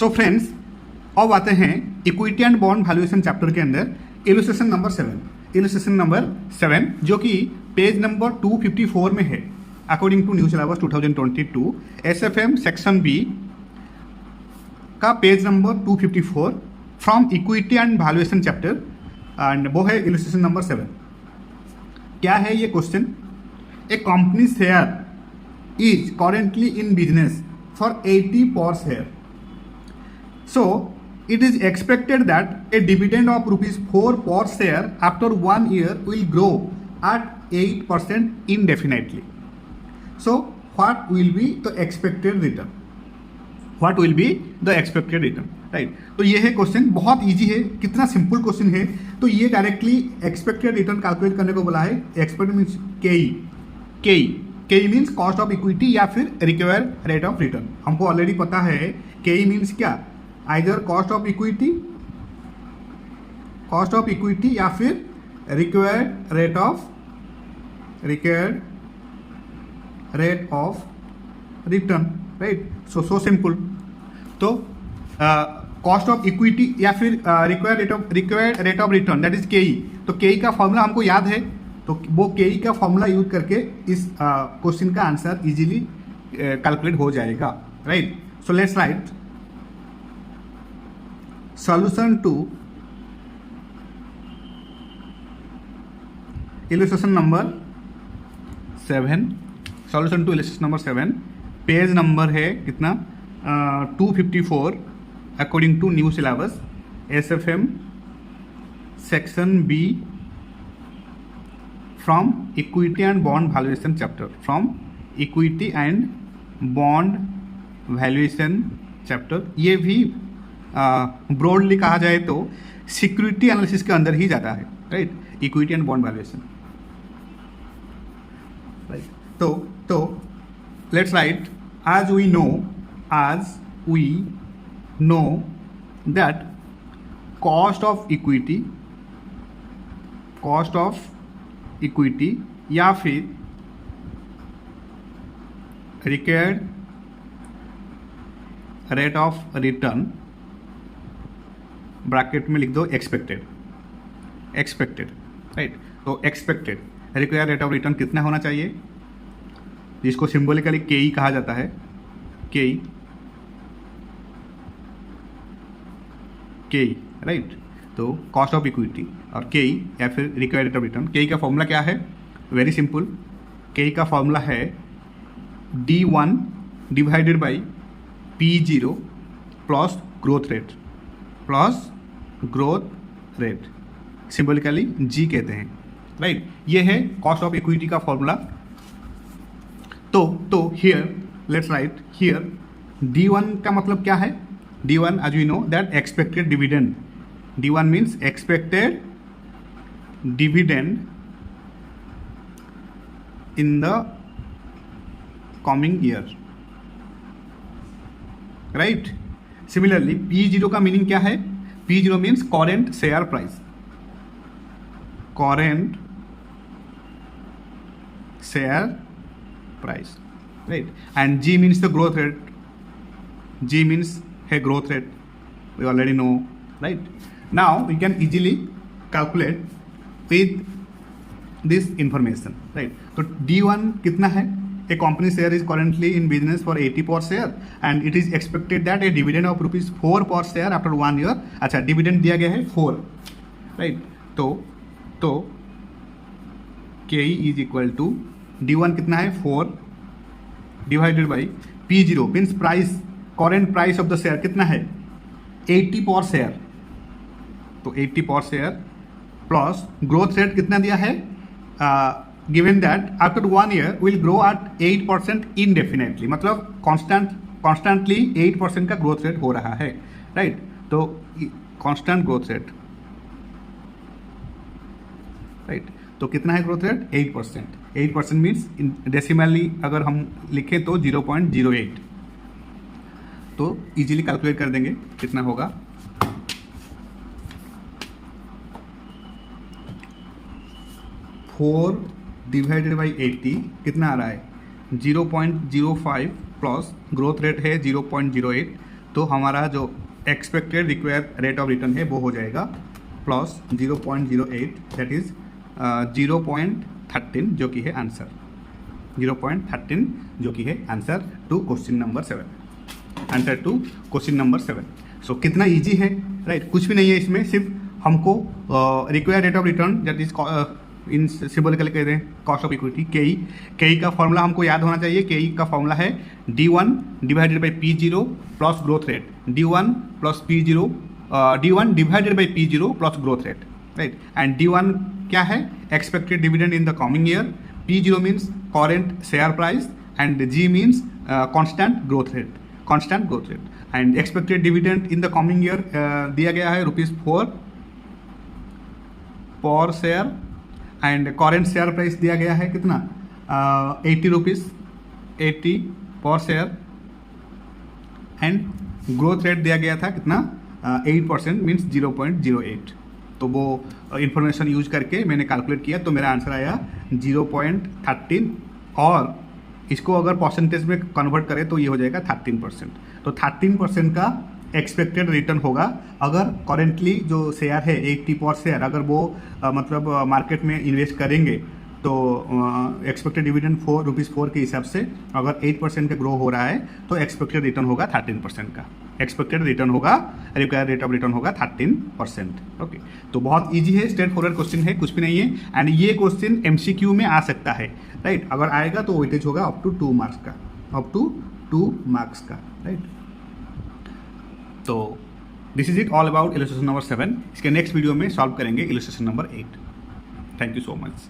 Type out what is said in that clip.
So friends, अब आते हैं equity and bond valuation chapter के अंदर इलस्ट्रेशन नंबर 7। इलस्ट्रेशन नंबर 7 जो कि पेज नंबर 254 में है according to new syllabus 2022 SFM section B का page number 254 from equity and valuation chapter and वो है इलस्ट्रेशन नंबर 7। क्या है ये question? A company share is currently in business for 80 per share, so it is expected that a dividend of rupees 4 per share after 1 year will grow at 8% indefinitely. So what will be the expected return? What will be the expected return? Right, तो ये है question, बहुत easy है, कितना simple question है। तो ये directly expected return calculate करने को बोला है। एक्सपेक्टेड मीन्स केई मीन्स कॉस्ट ऑफ इक्विटी या फिर रिक्वायर्ड रेट ऑफ रिटर्न। हमको ऑलरेडी पता है केई मीन्स क्या, आइदर कॉस्ट ऑफ इक्विटी या फिर required rate of return. Right, so simple. तो कॉस्ट ऑफ इक्विटी या फिर required rate of return that is केई। तो केई का फॉर्मूला हमको याद है, तो वो केई का फॉर्मूला यूज करके इस क्वेश्चन का आंसर इजीली कैलकुलेट हो जाएगा। Right, so let's write solution to illustration number 7। solution to illustration number 7 page number है कितना 254 according to new syllabus SFM section B from equity and bond valuation chapter. From equity and bond valuation chapter, ये भी broadly कहा जाए तो security analysis के अंदर ही जाता है। Right, equity and bond valuation. Right, तो let's write as we know that cost of equity या फिर required rate of return bracket में लिख दो एक्सपेक्टेड। राइट, तो expected required rate of return कितना होना चाहिए, जिसको सिंबॉलिकली केई कहा जाता है। केई, राइट, तो कॉस्ट ऑफ इक्विटी और केई या फिर रिक्वायर्ड रेट ऑफ रिटर्न। केई का फॉर्मूला क्या है? वेरी सिंपल, केई का फॉर्मूला है D1 divided by P0 plus growth rate symbolically G कहते हैं। राइट, ये है कॉस्ट ऑफ इक्विटी का फॉर्मूला। तो here let's write here D1 का मतलब क्या है? D1 as we know that expected dividend. D1 means expected dividend in the coming year. Right, similarly P0 का मीनिंग क्या है? P0 means current share price. Right, and G means the growth rate. G means है growth rate, we already know. Right, now we can easily calculate with this information. Right, तो D1 कितना है? A company share is currently in business for 80 per share and it is expected that a dividend of rupees 4 per share after 1 year। अच्छा, dividend दिया गया है 4। Right, तो KE is equal to D1 कितना है 4 divided by P0 means price, current price of the share कितना है 80 per share. तो 80 per share plus growth rate कितना दिया है, given that after 1 year will grow at 8% indefinitely, मतलब कॉन्स्टेंटली 8% का ग्रोथ रेट हो रहा है। राइट, तो कांस्टेंट ग्रोथ रेट। राइट, तो कितना है ग्रोथ रेट? 8%। 8% मीन्स डेसिमली अगर हम लिखें तो 0.08। तो इजीली कैलकुलेट कर देंगे कितना होगा। 4 डिवाइडेड बाई 80 कितना आ रहा है 0.05 प्लस ग्रोथ रेट है 0.08, तो हमारा जो expected required rate of return है वो हो जाएगा प्लस 0.08 दैट इज 0.13 जो कि है आंसर 0.13 जो कि है answer to question number 7 answer to question number 7। So कितना इजी है राइट कुछ भी नहीं है इसमें, सिर्फ हमको required rate of return that is in symbolically कहते हैं कॉस्ट ऑफ इक्विटी के का फॉर्मूला हमको याद होना चाहिए। के का फॉर्मूला है D1 divided by P0 plus growth rate, D1 plus P0 D1 divided by P0 plus growth rate right. And D1 क्या है? Expected dividend in the coming year, P0 means current share price and G means constant growth rate and expected dividend in the coming year दिया गया है ₹4 पर share and current share price दिया गया है कितना 80 rupees 80 per share and growth rate दिया गया था कितना 8% मीन्स 0.08। तो वो इंफॉर्मेशन यूज करके मैंने कैलकुलेट किया तो मेरा आंसर आया 0.13 और इसको अगर परसेंटेज में कन्वर्ट करें तो ये हो जाएगा 13%। तो 13% का एक्सपेक्टेड रिटर्न होगा अगर करेंटली जो शेयर है 80 पर शेयर अगर वो मतलब मार्केट में इन्वेस्ट करेंगे तो एक्सपेक्टेड डिविडेंड ₹4 के हिसाब से अगर 8% का ग्रो हो रहा है तो एक्सपेक्टेड रिटर्न होगा 13% का। एक्सपेक्टेड रिटर्न होगा रिक्वायर्ड रेट ऑफ रिटर्न होगा 13%। ओके तो बहुत इजी है, स्ट्रेट फॉरवर्ड क्वेश्चन है, कुछ भी नहीं है। एंड ये क्वेश्चन MCQ में आ सकता है राइट। अगर आएगा तो वेटेज होगा अप टू 2 मार्क्स का राइट। तो this is it all about illustration number 7। इसके नेक्स्ट वीडियो में सॉल्व करेंगे illustration number 8। Thank you so much.